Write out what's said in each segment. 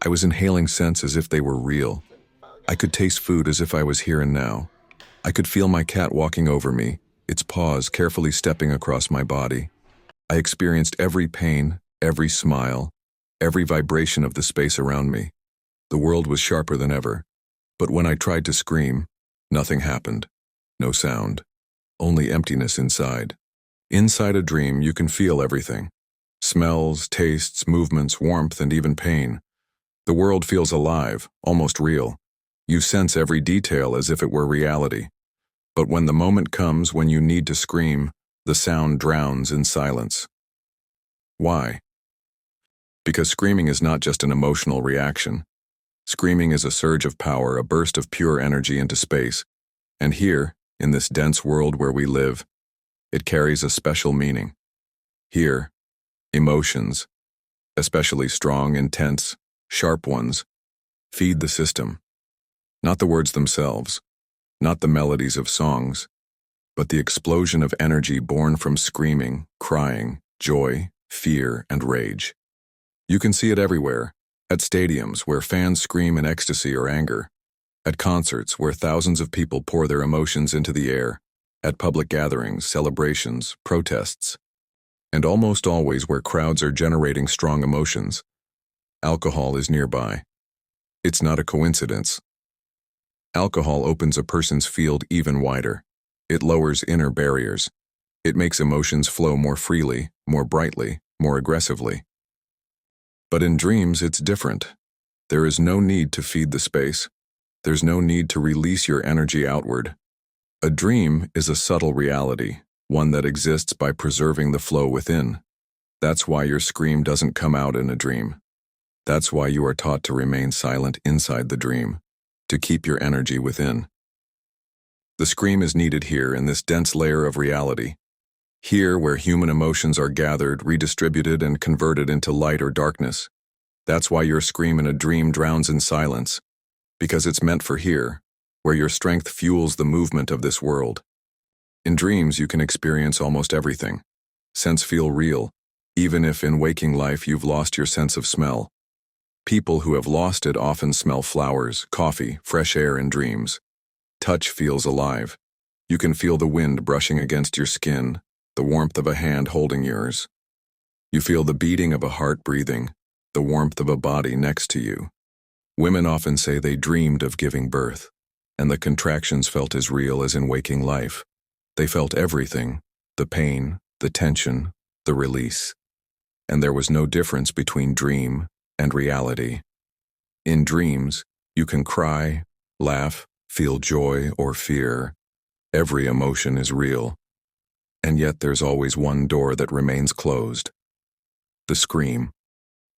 I was inhaling scents as if they were real. I could taste food as if I was here and now. I could feel my cat walking over me, its paws carefully stepping across my body. I experienced every pain, every smile, every vibration of the space around me. The world was sharper than ever. But when I tried to scream, nothing happened. No sound. Only emptiness inside. Inside a dream, you can feel everything. Smells, tastes, movements, warmth, and even pain. The world feels alive, almost real. You sense every detail as if it were reality. But when the moment comes when you need to scream, the sound drowns in silence. Why? Because screaming is not just an emotional reaction. Screaming is a surge of power, a burst of pure energy into space. And here, in this dense world where we live, it carries a special meaning. Here, emotions, especially strong, intense, sharp ones, feed the system. Not the words themselves, not the melodies of songs, but the explosion of energy born from screaming, crying, joy, fear, and rage. You can see it everywhere, at stadiums where fans scream in ecstasy or anger, at concerts where thousands of people pour their emotions into the air, at public gatherings, celebrations, protests, and almost always where crowds are generating strong emotions. Alcohol is nearby. It's not a coincidence. Alcohol opens a person's field even wider. It lowers inner barriers. It makes emotions flow more freely, more brightly, more aggressively. But in dreams, it's different. There is no need to feed the space. There's no need to release your energy outward. A dream is a subtle reality, one that exists by preserving the flow within. That's why your scream doesn't come out in a dream. That's why you are taught to remain silent inside the dream, to keep your energy within. The scream is needed here in this dense layer of reality. Here where human emotions are gathered, redistributed, and converted into light or darkness. That's why your scream in a dream drowns in silence, because it's meant for here, where your strength fuels the movement of this world. In dreams, you can experience almost everything. Sense feel real, even if in waking life you've lost your sense of smell. People who have lost it often smell flowers, coffee, fresh air in dreams. Touch feels alive. You can feel the wind brushing against your skin, the warmth of a hand holding yours. You feel the beating of a heart breathing, the warmth of a body next to you. Women often say they dreamed of giving birth, and the contractions felt as real as in waking life. They felt everything, the pain, the tension, the release. And there was no difference between dream and reality. In dreams, you can cry, laugh, feel joy or fear. Every emotion is real. And yet there's always one door that remains closed. The scream.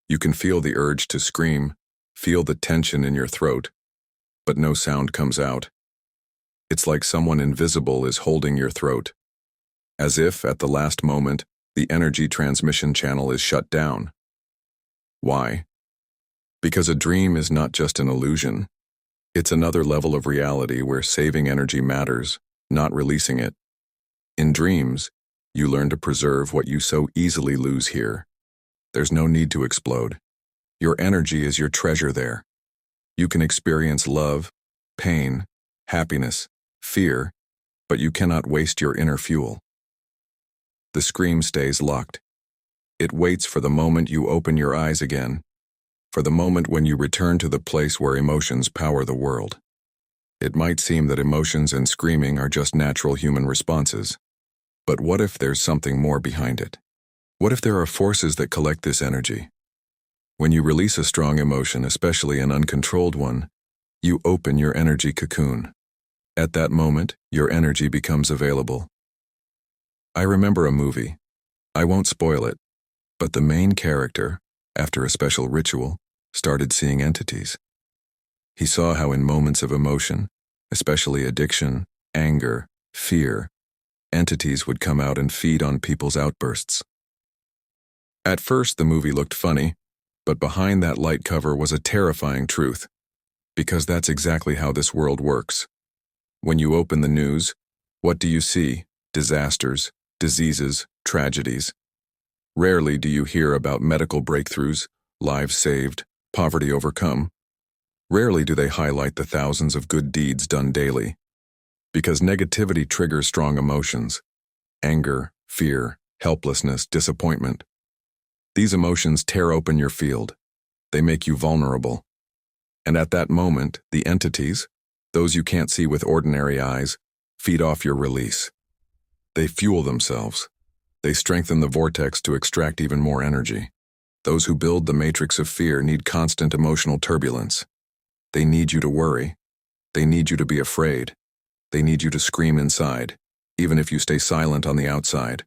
You can feel the urge to scream, feel the tension in your throat, but no sound comes out. It's like someone invisible is holding your throat. As if, at the last moment, the energy transmission channel is shut down. Why? Because a dream is not just an illusion. It's another level of reality where saving energy matters, not releasing it. In dreams, you learn to preserve what you so easily lose here. There's no need to explode. Your energy is your treasure there. You can experience love, pain, happiness, fear, but you cannot waste your inner fuel. The scream stays locked. It waits for the moment you open your eyes again, for the moment when you return to the place where emotions power the world. It might seem that emotions and screaming are just natural human responses. But what if there's something more behind it? What if there are forces that collect this energy? When you release a strong emotion, especially an uncontrolled one, you open your energy cocoon. At that moment, your energy becomes available. I remember a movie. I won't spoil it, but the main character, after a special ritual, started seeing entities. He saw how in moments of emotion, especially addiction, anger, fear, entities would come out and feed on people's outbursts. At first, the movie looked funny, but behind that light cover was a terrifying truth, because that's exactly how this world works. When you open the news, what do you see? Disasters, diseases, tragedies. Rarely do you hear about medical breakthroughs, lives saved, poverty overcome, rarely do they highlight the thousands of good deeds done daily. Because negativity triggers strong emotions: anger, fear, helplessness, disappointment. These emotions tear open your field. They make you vulnerable. And at that moment, the entities, those you can't see with ordinary eyes, feed off your release. They fuel themselves. They strengthen the vortex to extract even more energy. Those who build the matrix of fear need constant emotional turbulence. They need you to worry. They need you to be afraid. They need you to scream inside, even if you stay silent on the outside.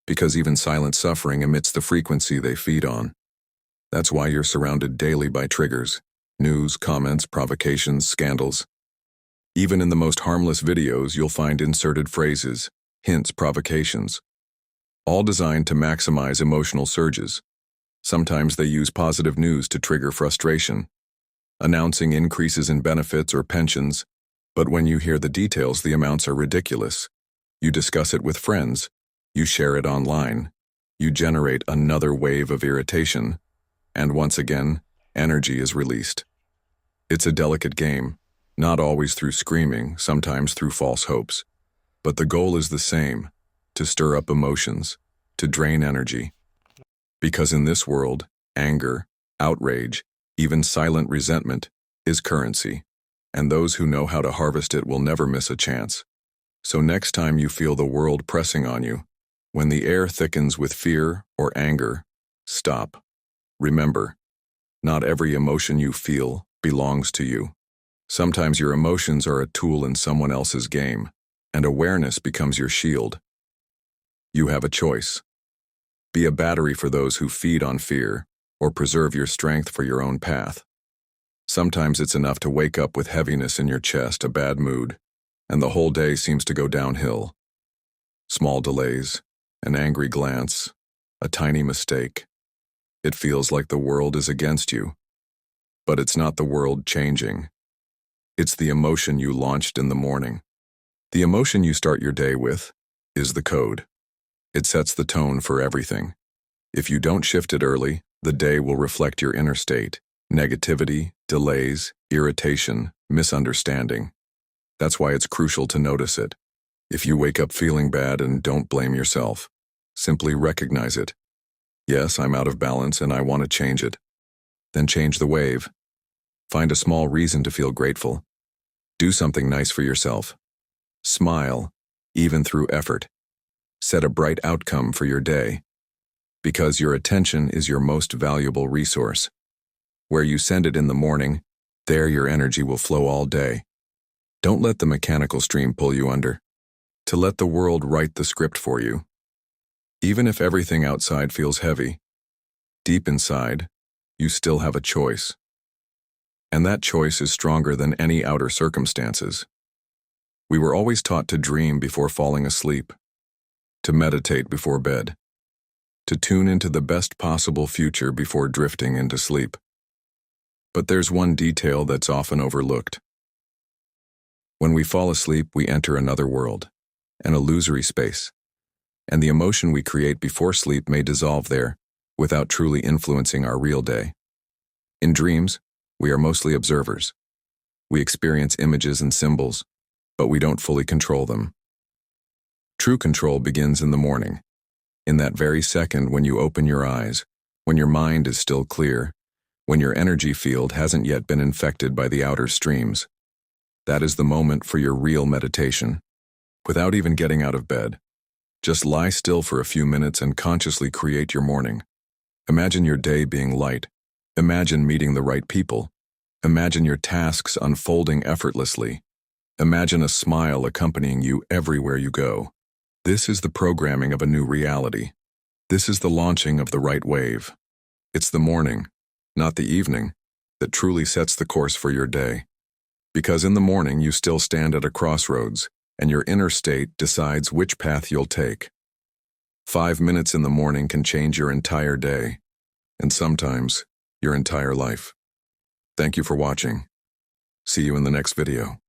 Because even silent suffering emits the frequency they feed on. That's why you're surrounded daily by triggers: news, comments, provocations, scandals. Even in the most harmless videos, you'll find inserted phrases, hints, provocations, all designed to maximize emotional surges. Sometimes they use positive news to trigger frustration, announcing increases in benefits or pensions, but when you hear the details, the amounts are ridiculous. You discuss it with friends, you share it online, you generate another wave of irritation, and once again, energy is released. It's a delicate game, not always through screaming, sometimes through false hopes. But the goal is the same: to stir up emotions, to drain energy. Because in this world, anger, outrage, even silent resentment is currency, and those who know how to harvest it will never miss a chance. So next time you feel the world pressing on you, when the air thickens with fear or anger, stop. Remember, not every emotion you feel belongs to you. Sometimes your emotions are a tool in someone else's game, and awareness becomes your shield. You have a choice. Be a battery for those who feed on fear, or preserve your strength for your own path. Sometimes it's enough to wake up with heaviness in your chest, a bad mood, and the whole day seems to go downhill. Small delays, an angry glance, a tiny mistake. It feels like the world is against you. But it's not the world changing. It's the emotion you launched in the morning. The emotion you start your day with is the code. It sets the tone for everything. If you don't shift it early, the day will reflect your inner state: negativity, delays, irritation, misunderstanding. That's why it's crucial to notice it. If you wake up feeling bad, and don't blame yourself, simply recognize it. Yes, I'm out of balance and I want to change it. Then change the wave. Find a small reason to feel grateful. Do something nice for yourself. Smile, even through effort. Set a bright outcome for your day. Because your attention is your most valuable resource. Where you send it in the morning, there your energy will flow all day. Don't let the mechanical stream pull you under. To let the world write the script for you. Even if everything outside feels heavy, deep inside, you still have a choice. And that choice is stronger than any outer circumstances. We were always taught to dream before falling asleep, to meditate before bed, to tune into the best possible future before drifting into sleep. But there's one detail that's often overlooked. When we fall asleep, we enter another world, an illusory space, and the emotion we create before sleep may dissolve there without truly influencing our real day. In dreams, we are mostly observers. We experience images and symbols, but we don't fully control them. True control begins in the morning, in that very second when you open your eyes, when your mind is still clear, when your energy field hasn't yet been infected by the outer streams. That is the moment for your real meditation. Without even getting out of bed, just lie still for a few minutes and consciously create your morning. Imagine your day being light. Imagine meeting the right people. Imagine your tasks unfolding effortlessly. Imagine a smile accompanying you everywhere you go. This is the programming of a new reality. This is the launching of the right wave. It's the morning, not the evening, that truly sets the course for your day. Because in the morning you still stand at a crossroads, and your inner state decides which path you'll take. 5 minutes in the morning can change your entire day, and sometimes your entire life. Thank you for watching. See you in the next video.